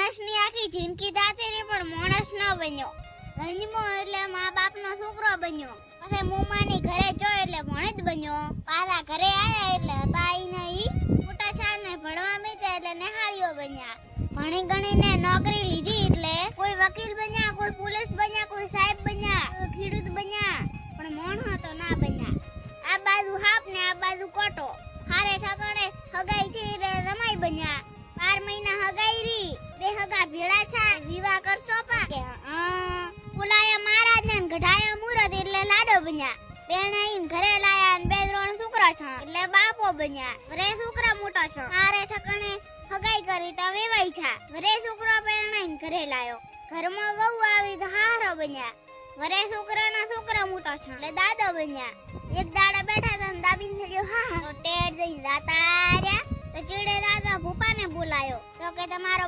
માણસની આખી જિંદગી દાતી રહી પણ માણસ ન બન્યો. જન્મો એટલે મા બાપનો છોકરો બન્યો. પછી મુમાની ઘરે જોયો એટલે ભણ જ બન્યો. પાછા ઘરે આયા એટલે હતા ઈ મોટા છાર ને ભણવા મેચ્યા એટલે નેહાળીઓ બન્યા. ભણી ગણીને નોકરી લીધી એટલે કોઈ વકીલ બન્યા, કોઈ પોલીસ બન્યા, કોઈ સાહેબ બન્યા, કોઈ ખેડૂત બન્યા, પણ મોણો તો ના બન્યા. આ બાજુ હાપ ને આ બાજુ કોટો. હારે ઠકાણે હગાઈ છે એટલે રમાઈ બન્યા. 12 મહિના હગાઈ રી, બે હગા ભેળા છે, વિવાહ કરશો પા કે બોલાયા મહારાજ ને ગઢાયા મુરત એટલે લાડો બન્યા. બેણાઈન ઘરે લાયા ને 2-3 છોકરા છે એટલે બાપો બન્યા. વરે છોકરા મોટા છે, હારે ઠકાણે હગાઈ કરી તો વેવાઈ છે. વરે છોકરો બેણાઈન ઘરે લાયો, ઘરમાં વહુ આવી તો હારો બન્યા. વરે છોકરાના છોકરા મોટા છે એટલે દાદા બન્યા. એક દાડા બેઠા હતા ને દાબીને થયો હા તો ટેડ જઈ જાતા રહ્યા. તો ચીડે દાદા ભૂપાને બોલાયો તો કે તમારો